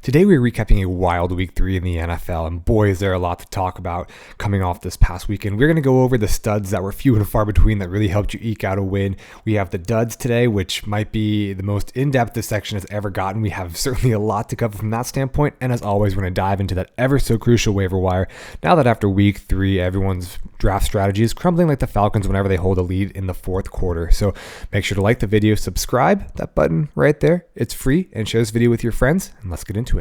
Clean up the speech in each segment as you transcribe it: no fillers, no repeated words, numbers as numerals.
Today we're recapping a wild week 3 in the NFL, and boy is there a lot to talk about coming off this past weekend. We're going to go over the studs that were few and far between that really helped you eke out a win. We have the duds today, which might be the most in-depth this section has ever gotten. We have certainly a lot to cover from that standpoint, and as always, we're going to dive into that ever so crucial waiver wire. Now that after week 3, everyone's draft strategy is crumbling like the Falcons whenever they hold a lead in the fourth quarter. So make sure to like the video, subscribe, that button right there. It's free, and share this video with your friends, and let's get into it.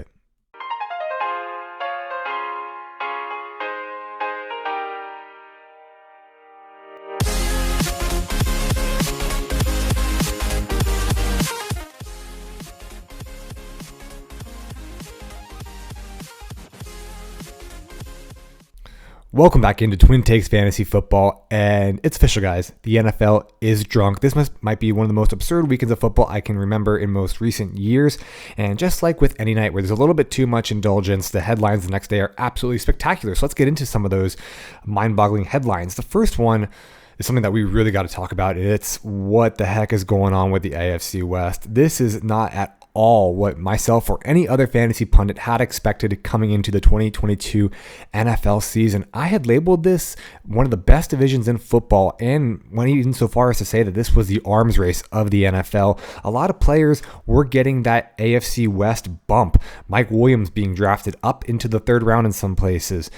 Welcome back into TwinTakes Fantasy Football, and it's official, guys. The NFL is drunk. This might be one of the most absurd weekends of football I can remember in most recent years, and just like with any night where there's a little bit too much indulgence, the headlines the next day are absolutely spectacular. So let's get into some of those mind-boggling headlines. The first one is something that we really got to talk about. It's what the heck is going on with the AFC West. This is not at all what myself or any other fantasy pundit had expected coming into the 2022 NFL season. I had labeled this one of the best divisions in football, and went even so far as to say that this was the arms race of the NFL. A lot of players were getting that AFC West bump. Mike Williams being drafted up into the third round in some places.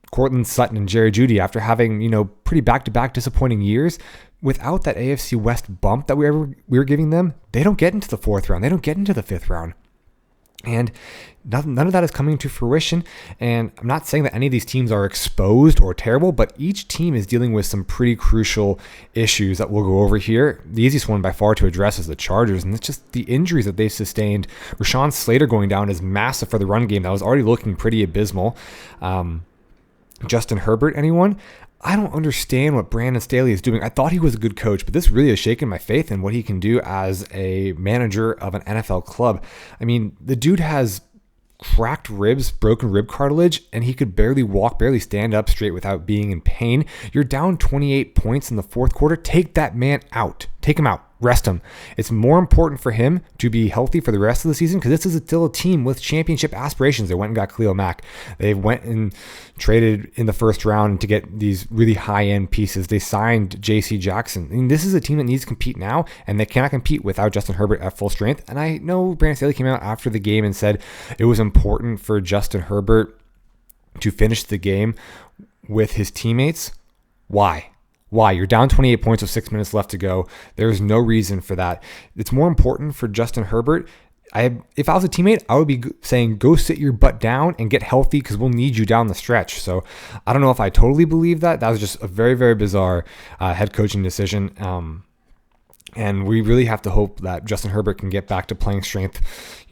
Cortland Sutton and Jerry Jeudy, after having, pretty back-to-back disappointing years, without that AFC West bump that we were giving them, they don't get into the fourth round. They don't get into the fifth round. And none of that is coming to fruition. And I'm not saying that any of these teams are exposed or terrible, but each team is dealing with some pretty crucial issues that we'll go over here. The easiest one by far to address is the Chargers, and it's just the injuries that they've sustained. Rashawn Slater going down is massive for the run game that was already looking pretty abysmal. Justin Herbert, anyone? I don't understand what Brandon Staley is doing. I thought he was a good coach, but this really has shaken my faith in what he can do as a manager of an NFL club. I mean, the dude has cracked ribs, broken rib cartilage, and he could barely walk, barely stand up straight without being in pain. You're down 28 points in the fourth quarter. Take that man out. Take him out. Rest him. It's more important for him to be healthy for the rest of the season because this is still a team with championship aspirations. They went and got Khalil Mack. They went and traded in the first round to get these really high-end pieces. They signed J.C. Jackson. I mean, this is a team that needs to compete now, and they cannot compete without Justin Herbert at full strength. And I know Brandon Staley came out after the game and said it was important for Justin Herbert to finish the game with his teammates. Why? You're down 28 points with 6 minutes left to go. There's no reason for that. It's more important for Justin Herbert. If I was a teammate, I would be saying, go sit your butt down and get healthy because we'll need you down the stretch. So I don't know if I totally believe that. That was just a very, very bizarre head coaching decision. And we really have to hope that Justin Herbert can get back to playing strength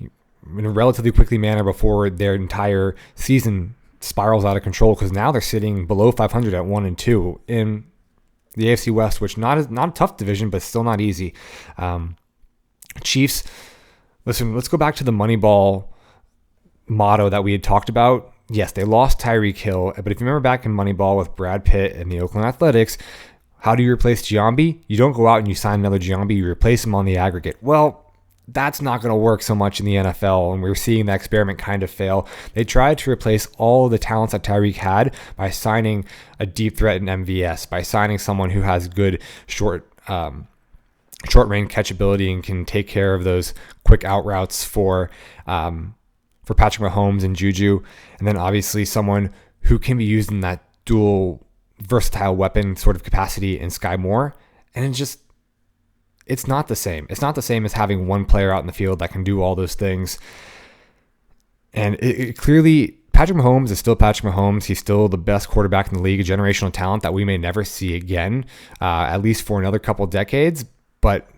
in a relatively quickly manner before their entire season spirals out of control, because now they're sitting below 500 at 1-2 in the AFC West, which not a tough division, but still not easy. Chiefs, listen, let's go back to the Moneyball motto that we had talked about. Yes, they lost Tyreek Hill, but if you remember back in Moneyball with Brad Pitt and the Oakland Athletics, how do you replace Giambi? You don't go out and you sign another Giambi, you replace him on the aggregate. Well, that's not going to work so much in the NFL, and we're seeing that experiment kind of fail. They tried to replace all the talents that Tyreek had by signing a deep threat in MVS, by signing someone who has good short range catchability and can take care of those quick out routes for Patrick Mahomes and Juju, and then obviously someone who can be used in that dual versatile weapon sort of capacity in Sky Moore, and it's not the same. It's not the same as having one player out in the field that can do all those things. And it clearly, Patrick Mahomes is still Patrick Mahomes. He's still the best quarterback in the league, a generational talent that we may never see again, at least for another couple decades. But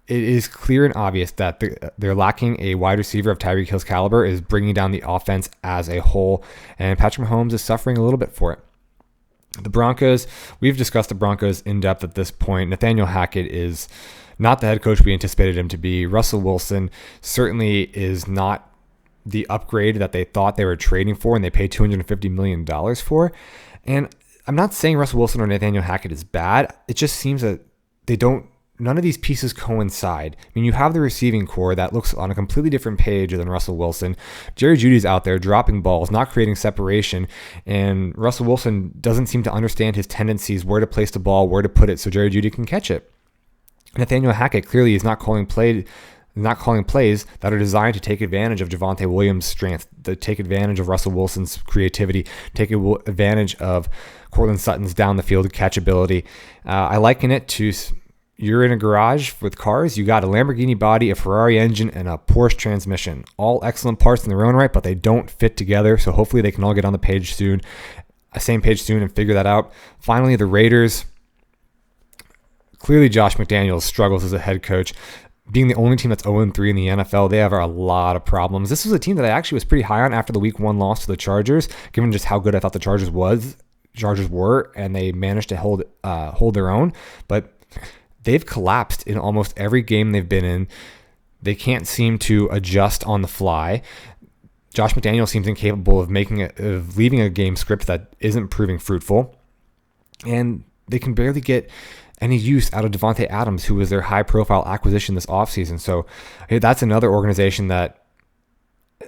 it is clear and obvious that they're lacking a wide receiver of Tyreek Hill's caliber, is bringing down the offense as a whole. And Patrick Mahomes is suffering a little bit for it. The Broncos, we've discussed the Broncos in depth at this point. Nathaniel Hackett is not the head coach we anticipated him to be. Russell Wilson certainly is not the upgrade that they thought they were trading for and they paid $250 million for. And I'm not saying Russell Wilson or Nathaniel Hackett is bad. It just seems that they don't none of these pieces coincide. I mean, you have the receiving core that looks on a completely different page than Russell Wilson. Jerry Jeudy's out there dropping balls, not creating separation, and Russell Wilson doesn't seem to understand his tendencies, where to place the ball, where to put it so Jerry Jeudy can catch it. Nathaniel Hackett clearly is not calling plays that are designed to take advantage of Javonte Williams' strength, to take advantage of Russell Wilson's creativity, take advantage of Courtland Sutton's down the field catchability. I liken it to, you're in a garage with cars, you got a Lamborghini body, a Ferrari engine, and a Porsche transmission. All excellent parts in their own right, but they don't fit together, so hopefully they can all get on the same page soon and figure that out. Finally, the Raiders. Clearly, Josh McDaniels struggles as a head coach. Being the only team that's 0-3 in the NFL, they have a lot of problems. This was a team that I actually was pretty high on after the Week 1 loss to the Chargers, given just how good I thought the Chargers were, and they managed to hold their own. But they've collapsed in almost every game they've been in. They can't seem to adjust on the fly. Josh McDaniels seems incapable of leaving a game script that isn't proving fruitful, and they can barely get any use out of Devontae Adams, who was their high-profile acquisition this offseason. So that's another organization that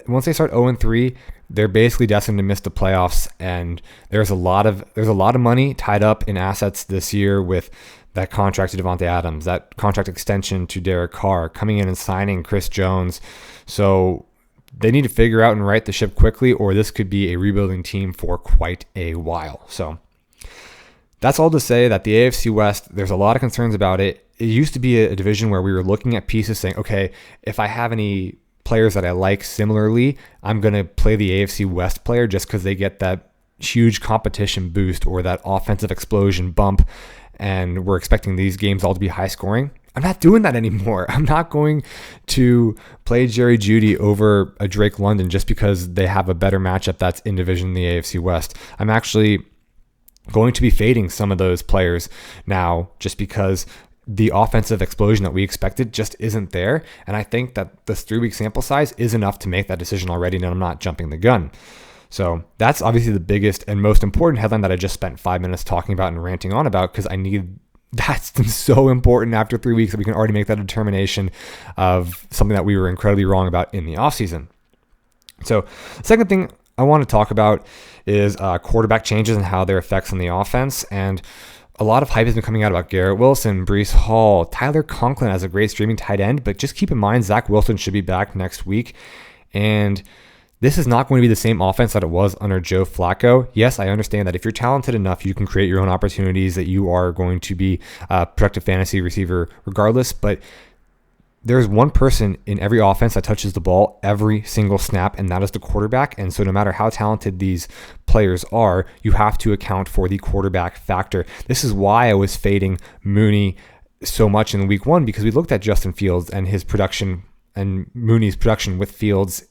once they start 0-3, they're basically destined to miss the playoffs. And there's a lot of money tied up in assets this year with that contract to Devontae Adams, that contract extension to Derek Carr, coming in and signing Chris Jones. So they need to figure out and right the ship quickly, or this could be a rebuilding team for quite a while. So that's all to say that the AFC West, there's a lot of concerns about it. It used to be a division where we were looking at pieces saying, okay, if I have any players that I like similarly, I'm going to play the AFC West player just because they get that huge competition boost or that offensive explosion bump, and we're expecting these games all to be high scoring. I'm not doing that anymore. I'm not going to play Jerry Jeudy over a Drake London just because they have a better matchup that's in division in the AFC West. I'm actually going to be fading some of those players now just because the offensive explosion that we expected just isn't there. And I think that this 3-week sample size is enough to make that decision already, and I'm not jumping the gun. So that's obviously the biggest and most important headline that I just spent 5 minutes talking about and ranting on about, because that's so important after 3 weeks that we can already make that determination of something that we were incredibly wrong about in the offseason. So the second thing I want to talk about is quarterback changes and how their effects on the offense. And a lot of hype has been coming out about Garrett Wilson, Breece Hall, Tyler Conklin as a great streaming tight end. But just keep in mind, Zach Wilson should be back next week. And this is not going to be the same offense that it was under Joe Flacco. Yes, I understand that if you're talented enough, you can create your own opportunities, that you are going to be a productive fantasy receiver regardless. But there's one person in every offense that touches the ball every single snap, and that is the quarterback. And so no matter how talented these players are, you have to account for the quarterback factor. This is why I was fading Mooney so much in week 1, because we looked at Justin Fields and his production and Mooney's production with Fields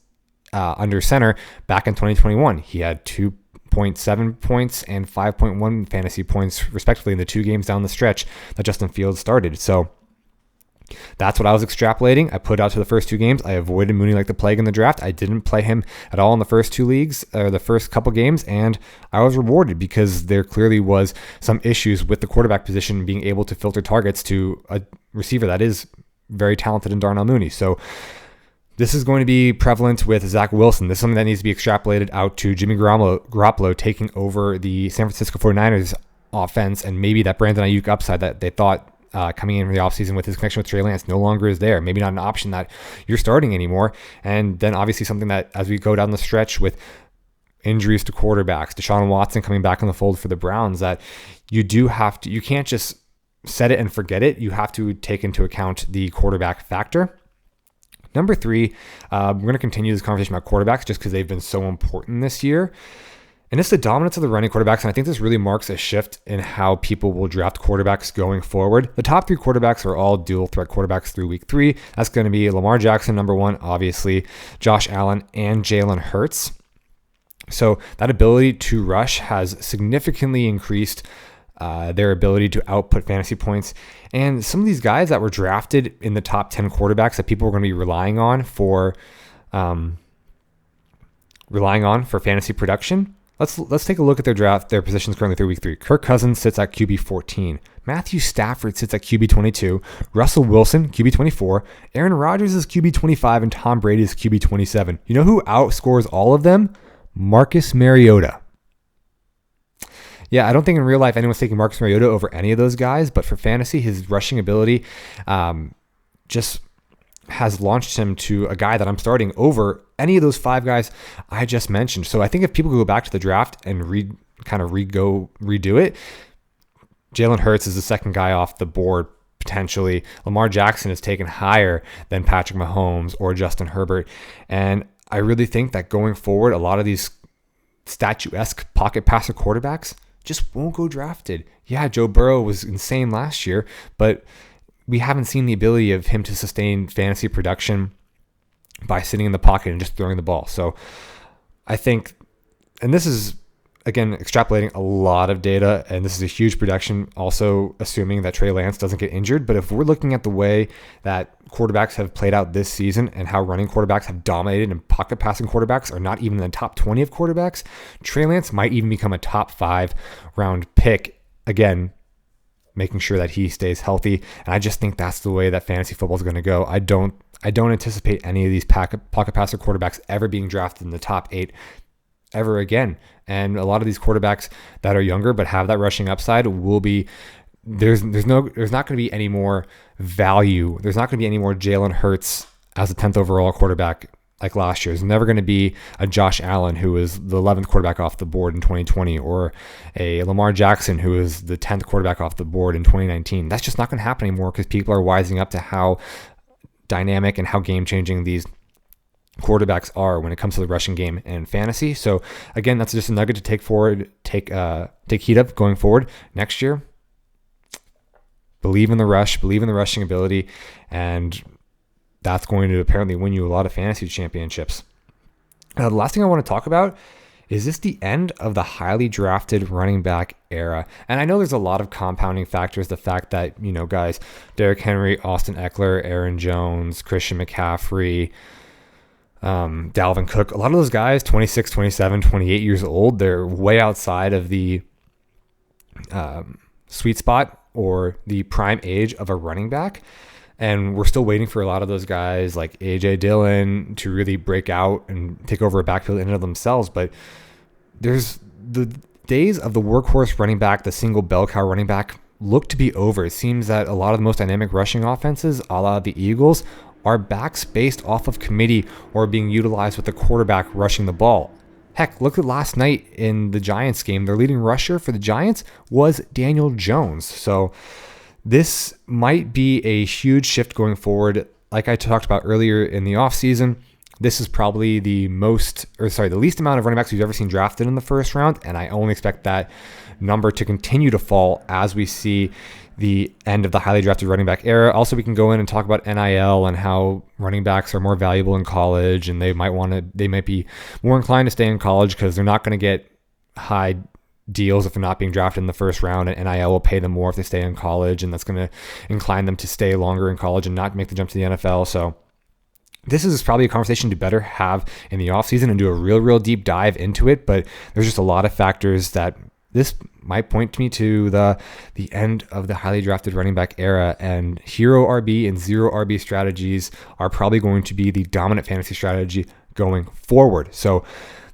under center back in 2021. He had 2.7 points and 5.1 fantasy points respectively in the 2 games down the stretch that Justin Fields started. So that's what I was extrapolating. I put out to the first 2 games. I avoided Mooney like the plague in the draft. I didn't play him at all in the first 2 leagues, or the first couple games, and I was rewarded because there clearly was some issues with the quarterback position being able to filter targets to a receiver that is very talented in Darnell Mooney. So this is going to be prevalent with Zach Wilson. This is something that needs to be extrapolated out to Jimmy Garoppolo taking over the San Francisco 49ers offense, and maybe that Brandon Ayuk upside that they thought coming in from the offseason with his connection with Trey Lance no longer is there. Maybe not an option that you're starting anymore. And then obviously something that as we go down the stretch with injuries to quarterbacks, Deshaun Watson coming back in the fold for the Browns, that you can't just set it and forget it. You have to take into account the quarterback factor. Number 3, we're going to continue this conversation about quarterbacks just because they've been so important this year. And it's the dominance of the running quarterbacks, and I think this really marks a shift in how people will draft quarterbacks going forward. The top 3 quarterbacks are all dual threat quarterbacks through week 3. That's going to be Lamar Jackson, number 1, obviously, Josh Allen, and Jalen Hurts. So that ability to rush has significantly increased their ability to output fantasy points. And some of these guys that were drafted in the top 10 quarterbacks that people were going to be relying on for fantasy production, let's take a look at their positions currently through week 3. Kirk Cousins sits at QB 14. Matthew Stafford sits at QB 22. Russell Wilson, QB 24. Aaron Rodgers is QB 25, and Tom Brady is QB 27. You know who outscores all of them? Marcus Mariota. Yeah, I don't think in real life anyone's taking Marcus Mariota over any of those guys, but for fantasy, his rushing ability just has launched him to a guy that I'm starting over any of those 5 guys I just mentioned. So I think if people go back to the draft and redo it, Jalen Hurts is the second guy off the board potentially. Lamar Jackson is taken higher than Patrick Mahomes or Justin Herbert. And I really think that going forward, a lot of these statuesque pocket passer quarterbacks just won't go drafted. Yeah, Joe Burrow was insane last year, but we haven't seen the ability of him to sustain fantasy production by sitting in the pocket and just throwing the ball. So I think, and this is, again, extrapolating a lot of data, and this is a huge production, also assuming that Trey Lance doesn't get injured. But if we're looking at the way that quarterbacks have played out this season and how running quarterbacks have dominated and pocket passing quarterbacks are not even in the top 20 of quarterbacks, Trey Lance might even become a top 5 round pick, again, making sure that he stays healthy. And I just think that's the way that fantasy football is going to go. I don't anticipate any of these pocket passer quarterbacks ever being drafted in the top 8 ever again. And a lot of these quarterbacks that are younger but have that rushing upside will be, there's not going to be any more value. There's not going to be any more Jalen Hurts as a 10th overall quarterback like last year. There's never going to be a Josh Allen who was the 11th quarterback off the board in 2020, or a Lamar Jackson who was the 10th quarterback off the board in 2019. That's just not going to happen anymore because people are wising up to how dynamic and how game-changing these quarterbacks are when it comes to the rushing game and fantasy. So again, that's just a nugget to take heed of going forward next year. Believe in the rushing ability, and that's going to apparently win you a lot of fantasy championships. The last thing I want to talk about is this the end of the highly drafted running back era? And I know there's a lot of compounding factors. The fact that, guys, Derrick Henry, Austin Eckler, Aaron Jones, Christian McCaffrey, Dalvin Cook, a lot of those guys, 26, 27, 28 years old, they're way outside of the sweet spot or the prime age of a running back. And we're still waiting for a lot of those guys like A.J. Dillon to really break out and take over a backfield in and of themselves. But there's the days of the workhorse running back, the single bell cow running back, look to be over. It seems that a lot of the most dynamic rushing offenses, a la the Eagles, are backs based off of committee or being utilized with the quarterback rushing the ball. Heck, look at last night in the Giants game. Their leading rusher for the Giants was Daniel Jones. So this might be a huge shift going forward. Like I talked about earlier in the offseason, this is probably the least amount of running backs we've ever seen drafted in the first round, and I only expect that number to continue to fall as we see the end of the highly drafted running back era. Also, we can go in and talk about NIL and how running backs are more valuable in college, and they might be more inclined to stay in college because they're not going to get high deals if they're not being drafted in the first round, and NIL will pay them more if they stay in college, and that's going to incline them to stay longer in college and not make the jump to the NFL. So this is probably a conversation to better have in the offseason and do a real deep dive into it, but there's just a lot of factors that this might point me to the end of the highly drafted running back era, and hero RB and zero RB strategies are probably going to be the dominant fantasy strategy going forward. So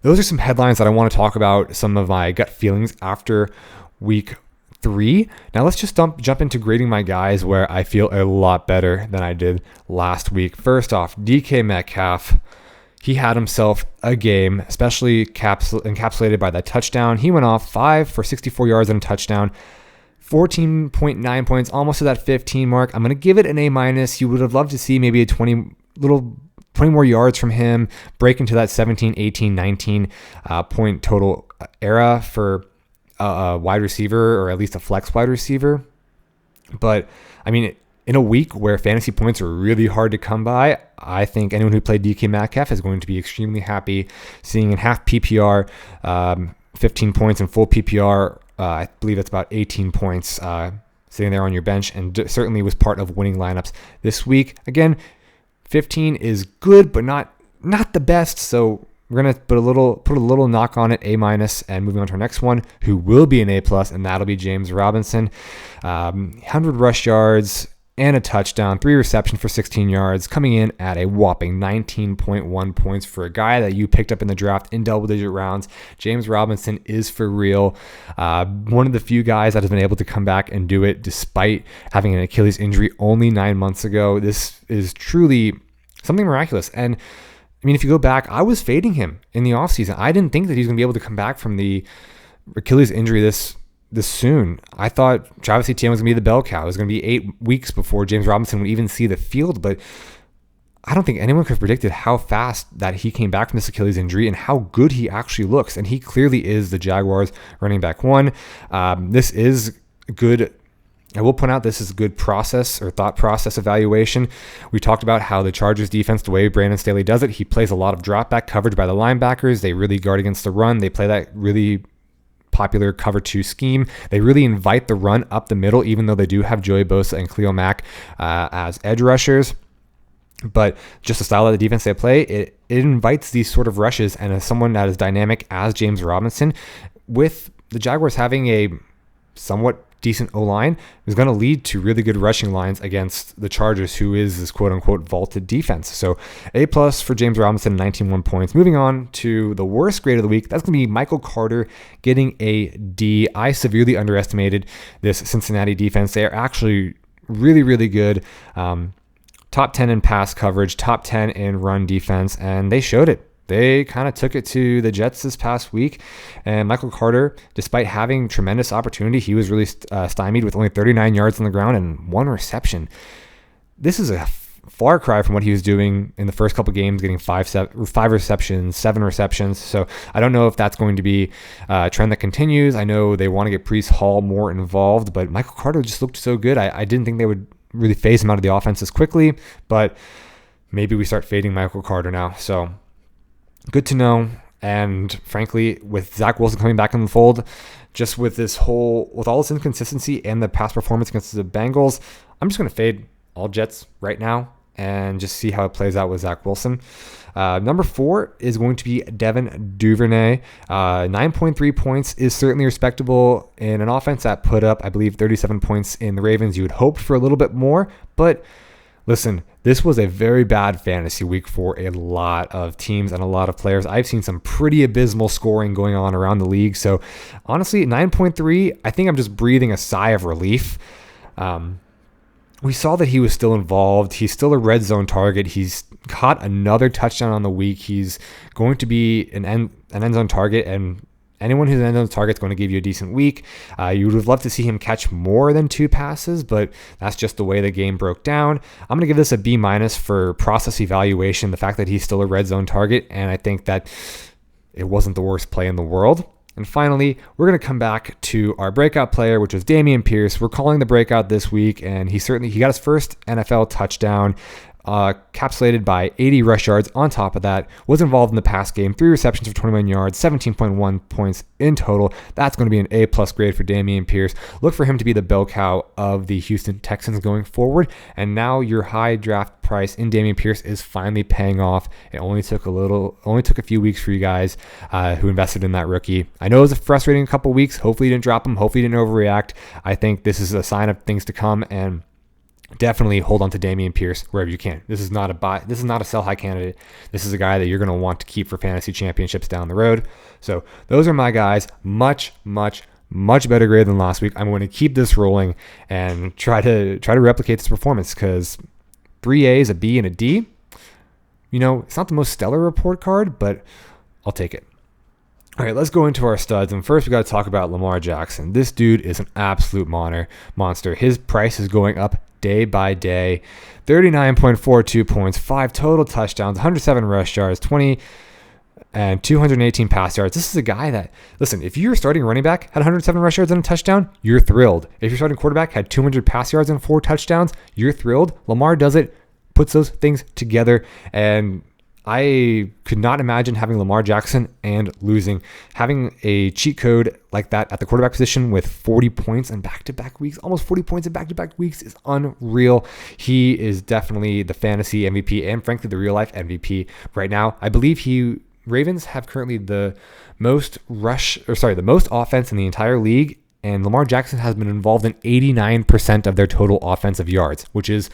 those are some headlines that I want to talk about, some of my gut feelings after week 3. Now let's just jump into grading my guys where I feel a lot better than I did last week. First off, DK Metcalf. He had himself a game, especially encapsulated by that touchdown. He went off 5 for 64 yards and a touchdown, 14.9 points, almost to that 15 mark. I'm going to give it an A-. You would have loved to see maybe a 20 more yards from him, break into that 17, 18, 19 point total era for a wide receiver, or at least a flex wide receiver. But I mean, in a week where fantasy points are really hard to come by, I think anyone who played DK Metcalf is going to be extremely happy seeing in half PPR, 15 points, and full PPR, I believe that's about 18 points sitting there on your bench, and certainly was part of winning lineups this week. Again, 15 is good, but not the best. So we're going to put a little knock on it, A-, and moving on to our next one, who will be an A+, and that'll be James Robinson. 100 rush yards and a touchdown, 3 receptions for 16 yards, coming in at a whopping 19.1 points for a guy that you picked up in the draft in double-digit rounds. James Robinson is for real. One of the few guys that has been able to come back and do it despite having an Achilles injury only 9 months ago. This is truly something miraculous. And I mean, if you go back, I was fading him in the offseason. I didn't think that he was going to be able to come back from the Achilles injury this soon. I thought Travis Etienne was going to be the bell cow. It was going to be 8 weeks before James Robinson would even see the field, but I don't think anyone could have predicted how fast that he came back from this Achilles injury and how good he actually looks. And he clearly is the Jaguars running back one. This is good. I will point out this is a good process or thought process evaluation. We talked about how the Chargers defense, the way Brandon Staley does it, he plays a lot of drop back coverage by the linebackers. They really guard against the run. They play that really popular cover 2 scheme. They really invite the run up the middle, even though they do have Joey Bosa and Khalil Mack as edge rushers. But just the style of the defense they play, it invites these sort of rushes. And as someone that is dynamic as James Robinson, with the Jaguars having a somewhat decent O-line, is going to lead to really good rushing lines against the Chargers, who is this quote-unquote vaulted defense. So A+ for James Robinson, 19.1 points. Moving on to the worst grade of the week, that's going to be Michael Carter getting a D. I severely underestimated this Cincinnati defense. They are actually really, really good. Top 10 in pass coverage, top 10 in run defense, and they showed it. They kind of took it to the Jets this past week, and Michael Carter, despite having tremendous opportunity, he was really stymied with only 39 yards on the ground and 1 reception. This is a far cry from what he was doing in the first couple games, getting 5 receptions, 7 receptions. So I don't know if that's going to be a trend that continues. I know they want to get Breece Hall more involved, but Michael Carter just looked so good. I didn't think they would really phase him out of the offense as quickly, but maybe we start fading Michael Carter now. So good to know. And frankly, with Zach Wilson coming back in the fold, just with all this inconsistency and the past performance against the Bengals, I'm just going to fade all Jets right now and just see how it plays out with Zach Wilson. Number 4 is going to be Devin Duvernay. 9.3 points is certainly respectable in an offense that put up, I believe, 37 points in the Ravens. You would hope for a little bit more, but listen, this was a very bad fantasy week for a lot of teams and a lot of players. I've seen some pretty abysmal scoring going on around the league. So honestly, 9.3, I think I'm just breathing a sigh of relief. We saw that he was still involved. He's still a red zone target. He's caught another touchdown on the week. He's going to be an end zone target, and anyone who's an end zone target is going to give you a decent week. You would have loved to see him catch more than 2 passes, but that's just the way the game broke down. I'm going to give this a B- for process evaluation, the fact that he's still a red zone target, and I think that it wasn't the worst play in the world. And finally, we're going to come back to our breakout player, which was Dameon Pierce. We're calling the breakout this week, and he got his first NFL touchdown, capsulated by 80 rush yards. On top of that, was involved in the pass game, 3 receptions for 21 yards, 17.1 points in total. That's going to be an A+ grade for Dameon Pierce. Look for him to be the bell cow of the Houston Texans going forward. And now your high draft price in Dameon Pierce is finally paying off. It only took a few weeks for you guys who invested in that rookie. I know it was a frustrating couple weeks. Hopefully you didn't drop him. Hopefully you didn't overreact. I think this is a sign of things to come, and definitely hold on to Dameon Pierce wherever you can. This is not a buy. This is not a sell high candidate. This is a guy that you're going to want to keep for fantasy championships down the road. So those are my guys. Much better grade than last week. I'm going to keep this rolling and try to replicate this performance, because 3 A's, a B, and a D. You know, it's not the most stellar report card, but I'll take it. All right, let's go into our studs. And first, we got to talk about Lamar Jackson. This dude is an absolute monster. His price is going up day by day. 39.42 points, 5 total touchdowns, 107 rush yards, 20 and 218 pass yards. This is a guy that, listen, if your starting running back had 107 rush yards and a touchdown, you're thrilled. If your starting quarterback had 200 pass yards and 4 touchdowns, you're thrilled. Lamar does it, puts those things together, and I could not imagine having Lamar Jackson and losing. Having a cheat code like that at the quarterback position with 40 points in back-to-back weeks, almost 40 points in back-to-back weeks, is unreal. He is definitely the fantasy MVP and frankly the real-life MVP right now. I believe he Ravens have currently the most offense in the entire league, and Lamar Jackson has been involved in 89% of their total offensive yards, which is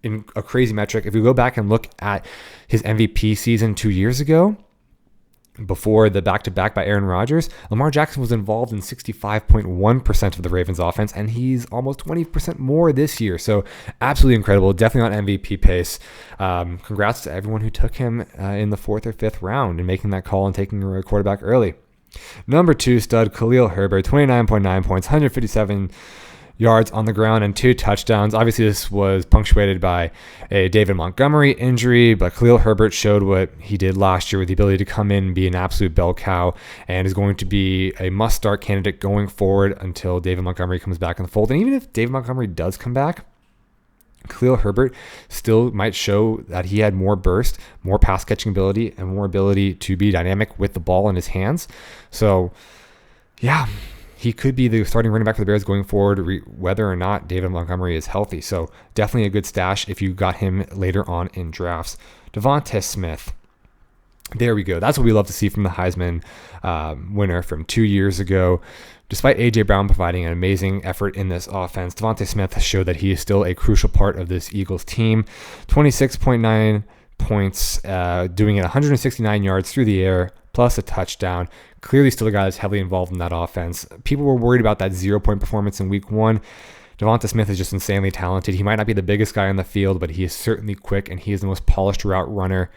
in a crazy metric. If we go back and look at his MVP season 2 years ago, before the back-to-back by Aaron Rodgers, Lamar Jackson was involved in 65.1% of the Ravens offense, and he's almost 20% more this year. So absolutely incredible. Definitely on MVP pace. Congrats to everyone who took him in the 4th or 5th round and making that call and taking a quarterback early. Number 2 stud, Khalil Herbert, 29.9 points, 157 yards on the ground and 2 touchdowns. Obviously, this was punctuated by a David Montgomery injury, but Khalil Herbert showed what he did last year with the ability to come in and be an absolute bell cow, and is going to be a must-start candidate going forward until David Montgomery comes back in the fold. And even if David Montgomery does come back, Khalil Herbert still might show that he had more burst, more pass catching ability, and more ability to be dynamic with the ball in his hands. So, yeah, he could be the starting running back for the Bears going forward, whether or not David Montgomery is healthy. So definitely a good stash if you got him later on in drafts. Devonta Smith. There we go. That's what we love to see from the Heisman winner from 2 years ago. Despite A.J. Brown providing an amazing effort in this offense, Devonta Smith showed that he is still a crucial part of this Eagles team. 26.9 points, doing it 169 yards through the air, plus a touchdown. Clearly still a guy that's heavily involved in that offense. People were worried about that 0-point performance in week 1. Devonta Smith is just insanely talented. He might not be the biggest guy on the field, but he is certainly quick, and he is the most polished route runner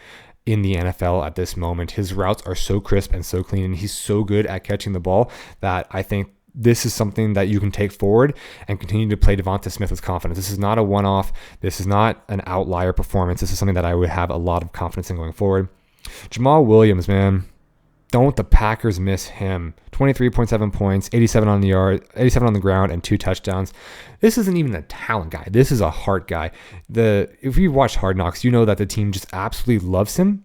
in the NFL at this moment. His routes are so crisp and so clean, and he's so good at catching the ball that I think this is something that you can take forward and continue to play Devonta Smith with confidence. This is not a one-off. This is not an outlier performance. This is something that I would have a lot of confidence in going forward. Jamal Williams, man. Don't the Packers miss him. 23.7 points, 87 on the ground, and 2 touchdowns. This isn't even a talent guy. This is a heart guy. If you've watched Hard Knocks, you know that the team just absolutely loves him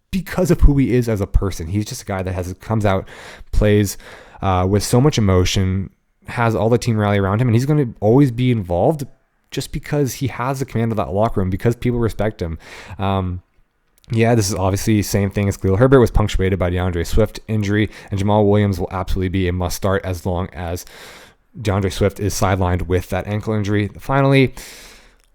because of who he is as a person. He's just a guy that comes out, plays with so much emotion, has all the team rally around him, and he's going to always be involved just because he has the command of that locker room, because people respect him. Yeah, this is obviously the same thing as Khalil Herbert, was punctuated by DeAndre Swift injury, and Jamal Williams will absolutely be a must start as long as DeAndre Swift is sidelined with that ankle injury. Finally,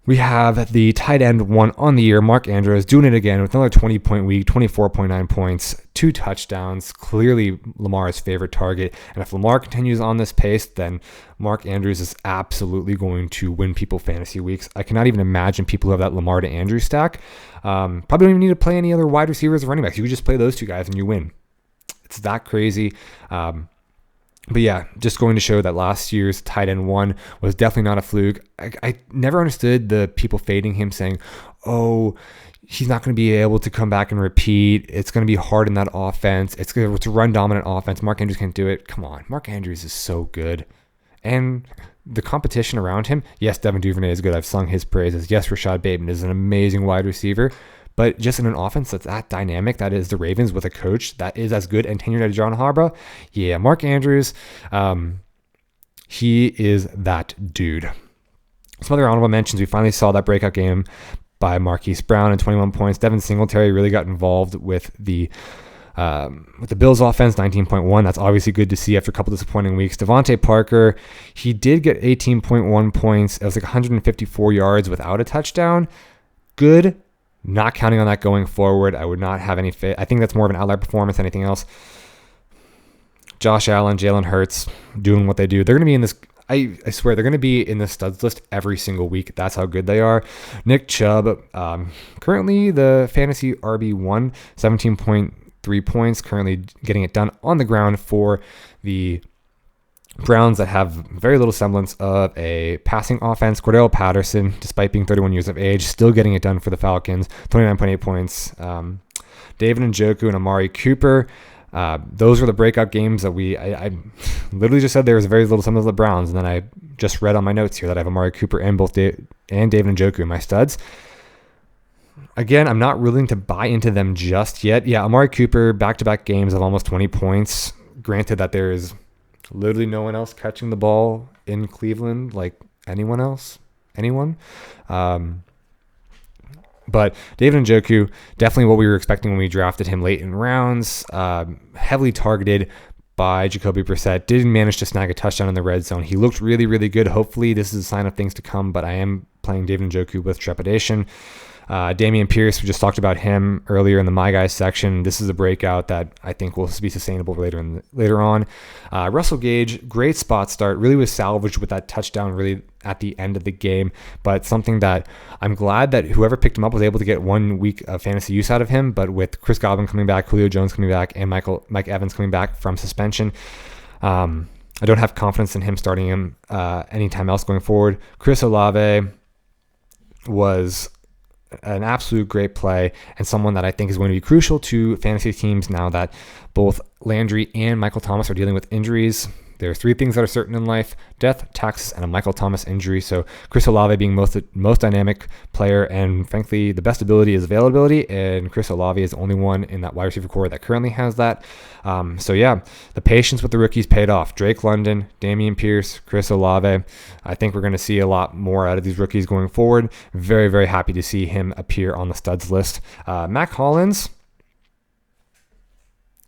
we have the tight end one on the year, Mark Andrews, doing it again with another 20-point week, 24.9 points, 2 touchdowns, clearly Lamar's favorite target. And if Lamar continues on this pace, then Mark Andrews is absolutely going to win people fantasy weeks. I cannot even imagine people who have that Lamar to Andrews stack. Probably don't even need to play any other wide receivers or running backs. You could just play those 2 guys and you win. It's that crazy. But yeah, just going to show that last year's tight end one was definitely not a fluke. I never understood the people fading him, saying, oh, he's not going to be able to come back and repeat. It's going to be hard in that offense. It's a run-dominant offense. Mark Andrews can't do it. Come on. Mark Andrews is so good. And the competition around him, yes, Devin Duvernay is good. I've sung his praises. Yes, Rashad Bateman is an amazing wide receiver. But just in an offense that's that dynamic, that is the Ravens, with a coach that is as good and tenured as John Harbaugh, yeah, Mark Andrews, he is that dude. Some other honorable mentions. We finally saw that breakout game by Marquise Brown at 21 points. Devin Singletary really got involved with the Bills offense, 19.1. That's obviously good to see after a couple disappointing weeks. Devontae Parker, he did get 18.1 points. It was like 154 yards without a touchdown. Good. Not counting on that going forward. I would not have any faith. I think that's more of an outlier performance than anything else. Josh Allen, Jalen Hurts doing what they do. They're going to be in this. I swear they're going to be in the studs list every single week. That's how good they are. Nick Chubb, currently the fantasy RB1, 17.3 points. Currently getting it done on the ground for the Browns that have very little semblance of a passing offense. Cordell Patterson, despite being 31 years of age, still getting it done for the Falcons. 29.8 points. David Njoku and Amari Cooper. Those were the breakout games that I literally just said there was very little semblance of the Browns, and then I just read on my notes here that I have Amari Cooper and David Njoku in my studs. Again, I'm not willing to buy into them just yet. Yeah, Amari Cooper, back-to-back games of almost 20 points. Granted that there is literally no one else catching the ball in Cleveland like anyone. But David Njoku, definitely what we were expecting when we drafted him late in rounds, heavily targeted by Jacoby Brissett, didn't manage to snag a touchdown in the red zone. He looked really, really good. Hopefully this is a sign of things to come, but I am playing David Njoku with trepidation. Dameon Pierce, we just talked about him earlier in the My Guys section. This is a breakout that I think will be sustainable later on. Russell Gage, great spot start, really was salvaged with that touchdown really at the end of the game, but something that I'm glad that whoever picked him up was able to get 1 week of fantasy use out of him. But with Chris Godwin coming back, Julio Jones coming back, and Mike Evans coming back from suspension, I don't have confidence in him starting him anytime else going forward. Chris Olave was an absolute great play and someone that I think is going to be crucial to fantasy teams now that both Landry and Michael Thomas are dealing with injuries. There are 3 things that are certain in life: death, taxes, and a Michael Thomas injury. So Chris Olave being most dynamic player, and frankly, the best ability is availability, and Chris Olave is the only one in that wide receiver core that currently has that. So yeah, the patience with the rookies paid off. Drake London, Dameon Pierce, Chris Olave. I think we're going to see a lot more out of these rookies going forward. Very, very happy to see him appear on the studs list. Mac Hollins.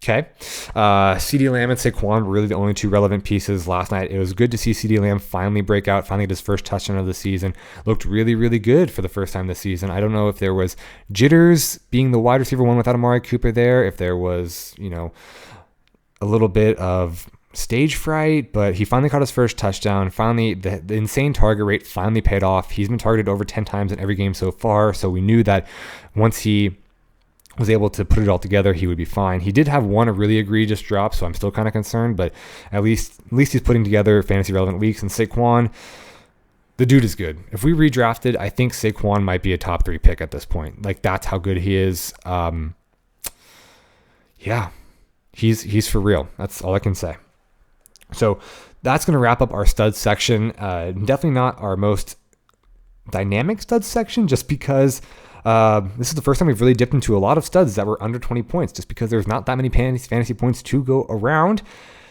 Okay. CeeDee Lamb and Saquon were really the only 2 relevant pieces last night. It was good to see CeeDee Lamb finally break out, finally get his first touchdown of the season. Looked really, really good for the first time this season. I don't know if there was jitters being the wide receiver one without Amari Cooper there, if there was, a little bit of stage fright, but he finally caught his first touchdown. Finally, the insane target rate finally paid off. He's been targeted over 10 times in every game so far, so we knew that once he was able to put it all together, he would be fine. He did have one a really egregious drop, so I'm still kind of concerned, but at least he's putting together fantasy relevant weeks. And Saquon, the dude is good. If we redrafted, I think Saquon might be a top 3 pick at this point. Like, that's how good he is. Yeah, he's for real. That's all I can say. So that's going to wrap up our studs section. Definitely not our most dynamic studs section, just because this is the first time we've really dipped into a lot of studs that were under 20 points, just because there's not that many fantasy points to go around.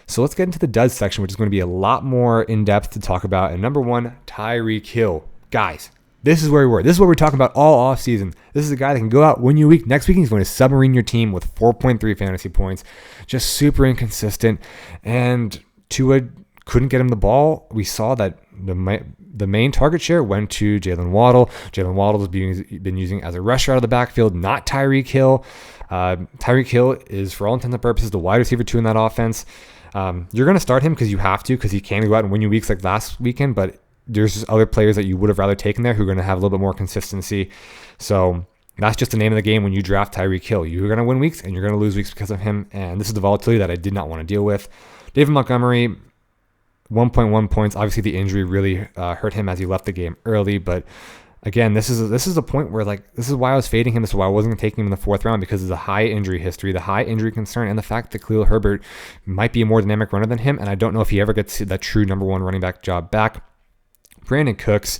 So let's get into the duds section, which is going to be a lot more in-depth to talk about. And number 1, Tyreek Hill. Guys, this is where we were. This is what we're talking about all offseason. This is a guy that can go out, win you a week. Next week, he's going to submarine your team with 4.3 fantasy points. Just super inconsistent. And Tua couldn't get him the ball. We saw that the main target share went to Jalen Waddle. Jalen Waddle has been using as a rusher out of the backfield, not Tyreek Hill. Tyreek Hill is, for all intents and purposes, the wide receiver 2 in that offense. You're going to start him because you have to, because he can go out and win you weeks like last weekend, but there's just other players that you would have rather taken there who are going to have a little bit more consistency. So that's just the name of the game when you draft Tyreek Hill. You're going to win weeks and you're going to lose weeks because of him, and this is the volatility that I did not want to deal with. David Montgomery, 1.1 points. Obviously, the injury really hurt him as he left the game early. But again, this is a point where, like, this is why I was fading him. This is why I wasn't taking him in the 4th round, because of the high injury history, the high injury concern, and the fact that Khalil Herbert might be a more dynamic runner than him. And I don't know if he ever gets that true number 1 running back job back. Brandon Cooks,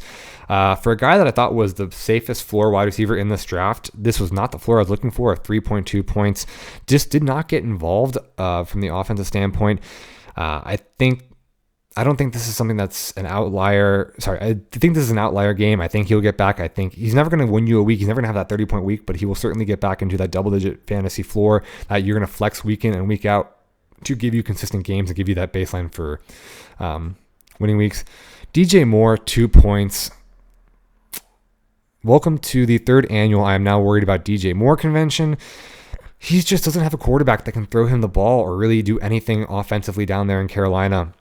for a guy that I thought was the safest floor wide receiver in this draft, this was not the floor I was looking for. 3.2 points, just did not get involved from the offensive standpoint. I don't think this is something that's an outlier. I think this is an outlier game. I think he'll get back. I think he's never going to win you a week. He's never going to have that 30-point week, but he will certainly get back into that double-digit fantasy floor that you're going to flex week in and week out to give you consistent games and give you that baseline for winning weeks. DJ Moore, 2 points. Welcome to the 3rd annual I am now worried about DJ Moore convention. He just doesn't have a quarterback that can throw him the ball or really do anything offensively down there in Carolina.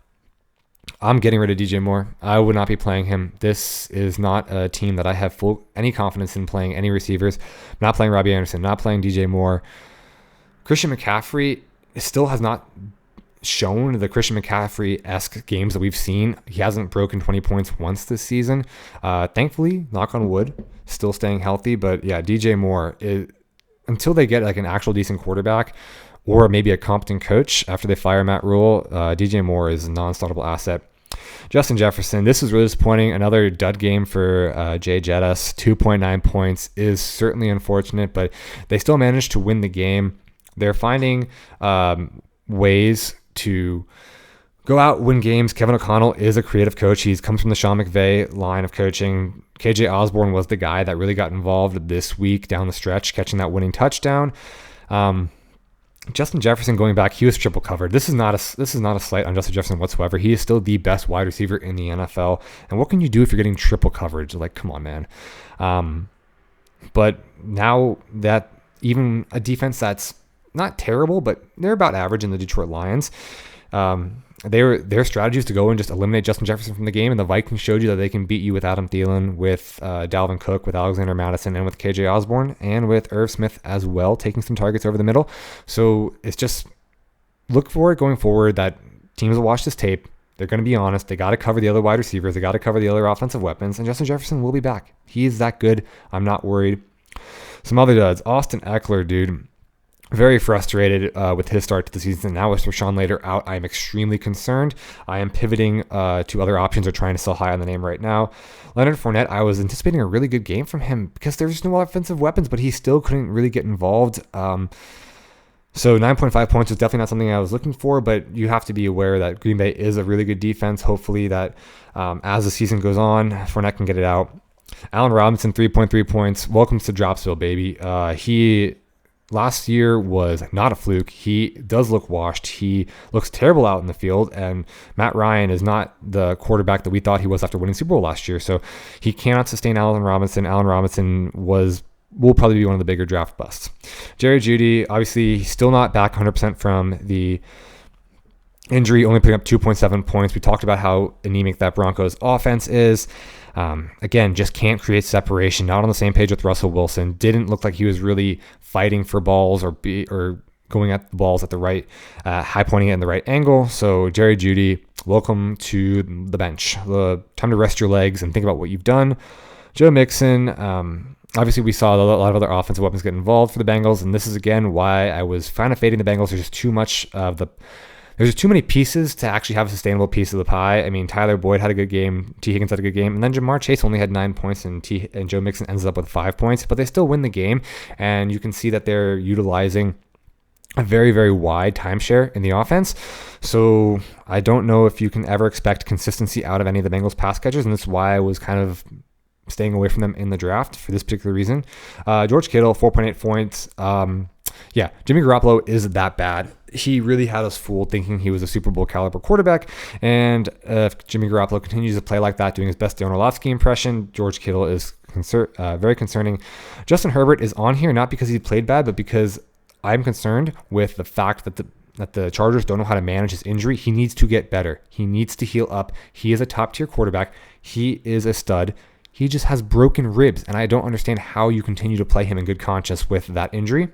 I'm getting rid of DJ Moore. I would not be playing him. This is not a team that I have any confidence in playing any receivers. I'm not playing Robbie Anderson, not playing DJ Moore. Christian McCaffrey still has not shown the Christian McCaffrey-esque games that we've seen. He hasn't broken 20 points once this season. Thankfully, knock on wood, still staying healthy. But yeah, DJ Moore, until they get like an actual decent quarterback, or maybe a competent coach after they fire Matt Rule, DJ Moore is a non-startable asset. Justin Jefferson, this is really disappointing. Another dud game for Jay Jettis. 2.9 points is certainly unfortunate, but they still managed to win the game. They're finding ways to go out, win games. Kevin O'Connell is a creative coach. He comes from the Sean McVay line of coaching. KJ Osborne was the guy that really got involved this week down the stretch, catching that winning touchdown. Justin Jefferson going back, he was triple covered. This is not a slight on Justin Jefferson whatsoever. He is still the best wide receiver in the NFL. And what can you do if you're getting triple coverage? Like, come on, man. But now that even a defense that's not terrible, but they're about average in the Detroit Lions, their strategy is to go and just eliminate Justin Jefferson from the game, and the Vikings showed you that they can beat you with Adam Thielen, with Dalvin Cook, with Alexander Mattison, and with KJ Osborne, and with Irv Smith as well, taking some targets over the middle. So it's just look for it going forward that teams will watch this tape. They're going to be honest. They got to cover the other wide receivers. They got to cover the other offensive weapons, and Justin Jefferson will be back. He is that good. I'm not worried. Some other duds. Austin Eckler, dude. Very frustrated with his start to the season. Now with Rashawn Slater out, I am extremely concerned. I am pivoting to other options or trying to sell high on the name right now. Leonard Fournette, I was anticipating a really good game from him because there's no offensive weapons, but he still couldn't really get involved. So 9.5 points was definitely not something I was looking for, but you have to be aware that Green Bay is a really good defense. Hopefully that as the season goes on, Fournette can get it out. Allen Robinson, 3.3 points. Welcome to Dropsville, baby. He last year was not a fluke. He does look washed. He looks terrible out in the field, and Matt Ryan is not the quarterback that we thought he was after winning Super Bowl last year. So he cannot sustain Allen Robinson. Allen Robinson will probably be one of the bigger draft busts. Jerry Jeudy, obviously still not back 100% from the injury, only putting up 2.7 points. We talked about how anemic that Broncos offense is. Again, just can't create separation. Not on the same page with Russell Wilson. Didn't look like he was really fighting for balls or going at the balls at the right, high pointing it in the right angle. So Jerry Jeudy, welcome to the bench. Time to rest your legs and think about what you've done. Joe Mixon, obviously we saw a lot of other offensive weapons get involved for the Bengals, and this is again why I was kind of fading the Bengals. There's just too many pieces to actually have a sustainable piece of the pie. I mean, Tyler Boyd had a good game. T. Higgins had a good game. And then Jamar Chase only had 9 points, and Joe Mixon ends up with 5 points. But they still win the game. And you can see that they're utilizing a very, very wide timeshare in the offense. So I don't know if you can ever expect consistency out of any of the Bengals pass catchers. And that's why I was kind of staying away from them in the draft for this particular reason. George Kittle, 4.8 points. Jimmy Garoppolo is that bad. He really had us fooled thinking he was a Super Bowl caliber quarterback. And if Jimmy Garoppolo continues to play like that, doing his best Darren Orlovsky impression, George Kittle is very concerning. Justin Herbert is on here not because he played bad, but because I'm concerned with the fact that the Chargers don't know how to manage his injury. He needs to get better. He needs to heal up. He is a top-tier quarterback. He is a stud. He just has broken ribs, and I don't understand how you continue to play him in good conscience with that injury.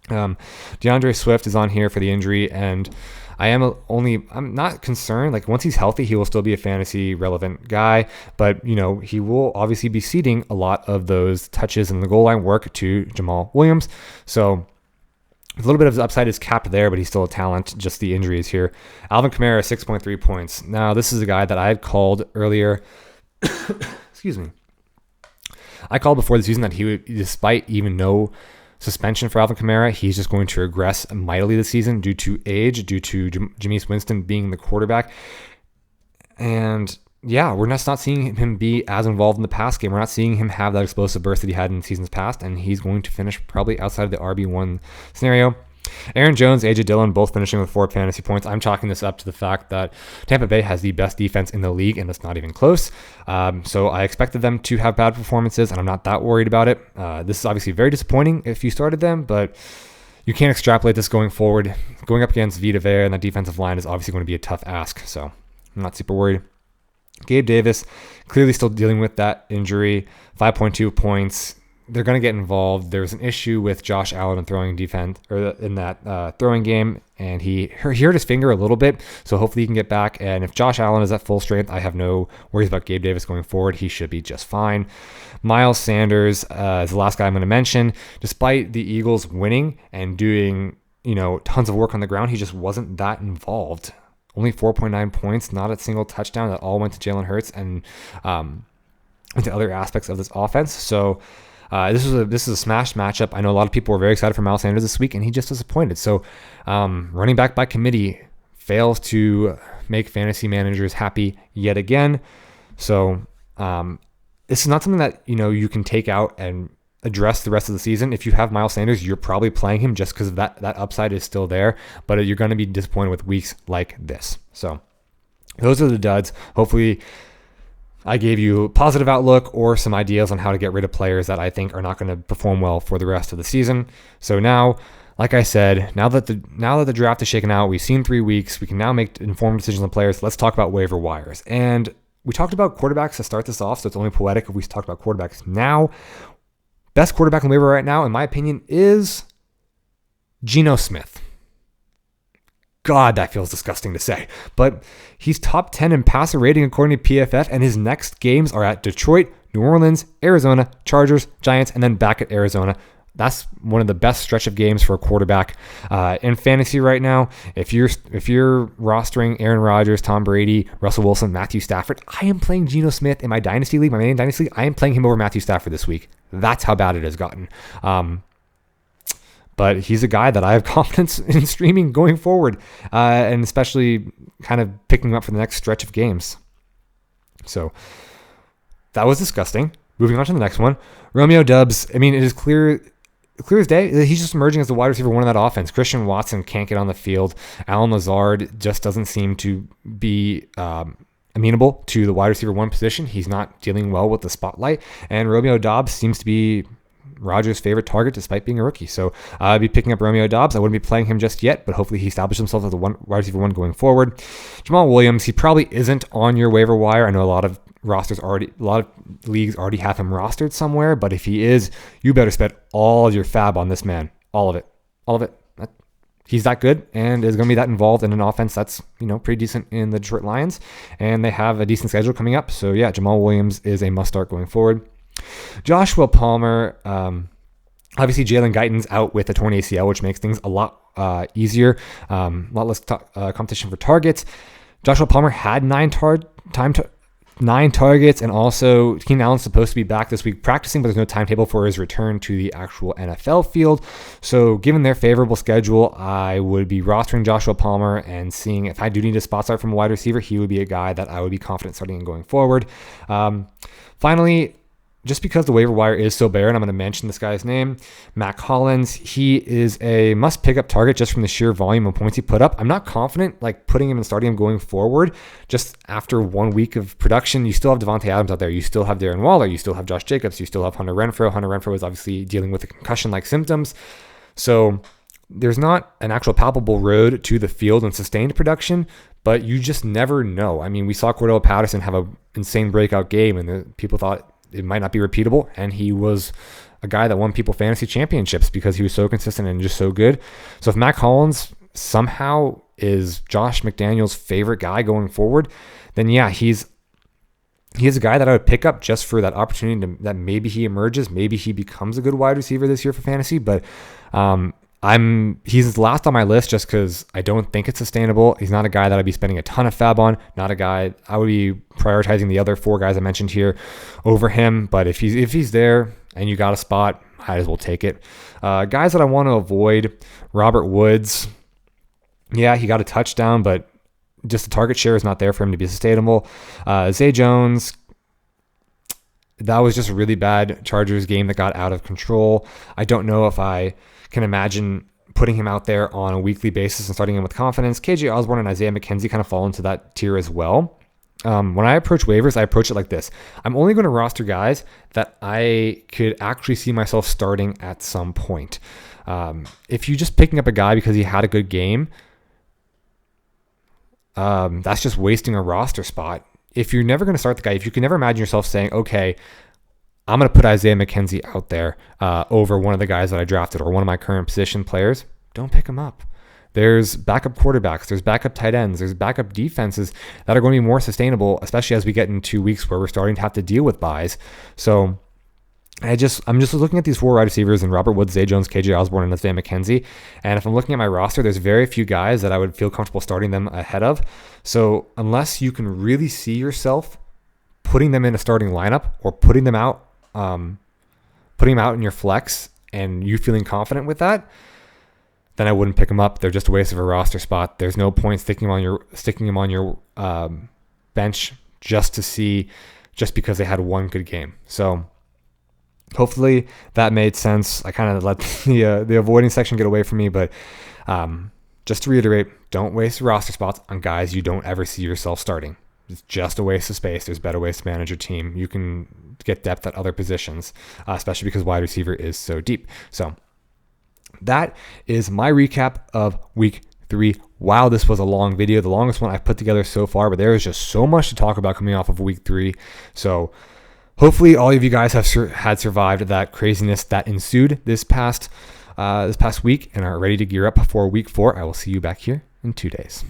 DeAndre Swift is on here for the injury, and I'm not concerned. Like, once he's healthy, he will still be a fantasy relevant guy, but he will obviously be ceding a lot of those touches and the goal line work to Jamal Williams. So a little bit of his upside is capped there, but he's still a talent. Just the injury is here. Alvin Kamara, 6.3 points. Now, this is a guy that I had called earlier. Excuse me. I called before the season that he would, despite even no suspension for Alvin Kamara, he's just going to regress mightily this season due to age, due to Jameis Winston being the quarterback. And yeah, we're just not seeing him be as involved in the pass game. We're not seeing him have that explosive burst that he had in seasons past, and he's going to finish probably outside of the RB1 scenario. Aaron Jones, AJ Dillon, both finishing with 4 fantasy points. I'm chalking this up to the fact that Tampa Bay has the best defense in the league, and it's not even close. So I expected them to have bad performances, and I'm not that worried about it. This is obviously very disappointing if you started them, but you can't extrapolate this going forward. Going up against Vita Vea and that defensive line is obviously going to be a tough ask, so I'm not super worried. Gabe Davis, clearly still dealing with that injury, 5.2 points. They're going to get involved. There was an issue with Josh Allen in throwing defense, or in that throwing game, and he hurt his finger a little bit, so hopefully he can get back. And if Josh Allen is at full strength, I have no worries about Gabe Davis going forward. He should be just fine. Miles Sanders is the last guy I'm going to mention. Despite the Eagles winning and doing tons of work on the ground, he just wasn't that involved. Only 4.9 points, not a single touchdown. That all went to Jalen Hurts and into other aspects of this offense. So this is a smash matchup. I know a lot of people were very excited for Miles Sanders this week, and he just disappointed. So running back by committee fails to make fantasy managers happy yet again. So this is not something that you can take out and address the rest of the season. If you have Miles Sanders, you're probably playing him just because that upside is still there, but you're going to be disappointed with weeks like this. So those are the duds. Hopefully I gave you a positive outlook or some ideas on how to get rid of players that I think are not going to perform well for the rest of the season. So now, like I said, now that the draft is shaken out, we've seen 3 weeks, we can now make informed decisions on players. Let's talk about waiver wires. And we talked about quarterbacks to start this off, so it's only poetic if we talk about quarterbacks now. Best quarterback on waiver right now, in my opinion, is Geno Smith. God, that feels disgusting to say. But he's top 10 in passer rating according to PFF, and his next games are at Detroit, New Orleans, Arizona, Chargers, Giants, and then back at Arizona. That's one of the best stretch of games for a quarterback in fantasy right now. If you're rostering Aaron Rodgers, Tom Brady, Russell Wilson, Matthew Stafford, I am playing Geno Smith in my dynasty league, my main dynasty league. I am playing him over Matthew Stafford this week. That's how bad it has gotten. But he's a guy that I have confidence in streaming going forward, and especially kind of picking him up for the next stretch of games. So that was disgusting. Moving on to the next one. Romeo Doubs. I mean, it is clear as day. He's just emerging as the wide receiver one of that offense. Christian Watson can't get on the field. Alan Lazard just doesn't seem to be amenable to the wide receiver one position. He's not dealing well with the spotlight. And Romeo Doubs seems to be Rodgers' favorite target despite being a rookie. So I'd be picking up Romeo Doubs. I wouldn't be playing him just yet, but hopefully he establishes himself as the wide receiver one going forward. Jamal Williams, he probably isn't on your waiver wire. I know a lot of leagues already have him rostered somewhere, but if he is, you better spend all your fab on this man. All of it. He's that good and is going to be that involved in an offense that's, pretty decent in the Detroit Lions, and they have a decent schedule coming up. So yeah, Jamal Williams is a must start going forward. Joshua Palmer, obviously Jalen Guyton's out with a torn ACL, which makes things a lot easier, a lot less competition for targets. Joshua Palmer had 9 targets, and also Keenan Allen's supposed to be back this week practicing, but there's no timetable for his return to the actual NFL field. So given their favorable schedule, I would be rostering Joshua Palmer and seeing if I do need a spot start from a wide receiver, he would be a guy that I would be confident starting and going forward. Finally, just because the waiver wire is so bare, and I'm going to mention this guy's name, Matt Collins, he is a must pick up target just from the sheer volume of points he put up. I'm not confident putting him and starting him going forward. Just after 1 week of production, you still have Devontae Adams out there. You still have Darren Waller. You still have Josh Jacobs. You still have Hunter Renfrow. Hunter Renfrow is obviously dealing with a concussion-like symptoms. So there's not an actual palpable road to the field and sustained production, but you just never know. I mean, we saw Cordell Patterson have an insane breakout game, and people thought it might not be repeatable, and he was a guy that won people fantasy championships because he was so consistent and just so good. So if Matt Collins somehow is Josh McDaniels' favorite guy going forward, then yeah, he's a guy that I would pick up just for that opportunity that maybe he emerges, maybe he becomes a good wide receiver this year for fantasy. But he's last on my list just because I don't think it's sustainable. He's not a guy that I'd be spending a ton of fab on. Not a guy I would be prioritizing the other 4 guys I mentioned here over him. But if he's there and you got a spot, might as well take it. Guys that I want to avoid: Robert Woods. Yeah, he got a touchdown, but just the target share is not there for him to be sustainable. Zay Jones. That was just a really bad Chargers game that got out of control. I don't know if I can imagine putting him out there on a weekly basis and starting him with confidence. KJ Osborne and Isaiah McKenzie kind of fall into that tier as well. When I approach waivers, I approach it like this. I'm only going to roster guys that I could actually see myself starting at some point. If you're just picking up a guy because he had a good game, that's just wasting a roster spot. If you're never going to start the guy, if you can never imagine yourself saying, okay, I'm going to put Isaiah McKenzie out there over one of the guys that I drafted or one of my current position players, don't pick him up. There's backup quarterbacks, there's backup tight ends, there's backup defenses that are going to be more sustainable, especially as we get into weeks where we're starting to have to deal with buys. So I'm just looking at these 4 wide receivers and Robert Woods, Zay Jones, KJ Osborne, and Isaiah McKenzie. And if I'm looking at my roster, there's very few guys that I would feel comfortable starting them ahead of. So unless you can really see yourself putting them in a starting lineup or putting them out in your flex and you feeling confident with that, then I wouldn't pick him up. They're just a waste of a roster spot. There's no point sticking him on your bench just because they had one good game. So hopefully that made sense. I kind of let the avoiding section get away from me, but just to reiterate, don't waste roster spots on guys you don't ever see yourself starting. It's just a waste of space. There's better ways to manage your team. You can get depth at other positions, especially because wide receiver is so deep. So that is my recap of week 3. Wow, this was a long video, the longest one I've put together so far, but there is just so much to talk about coming off of week 3. So hopefully all of you guys have had survived that craziness that ensued this past week and are ready to gear up for week 4. I will see you back here in 2 days.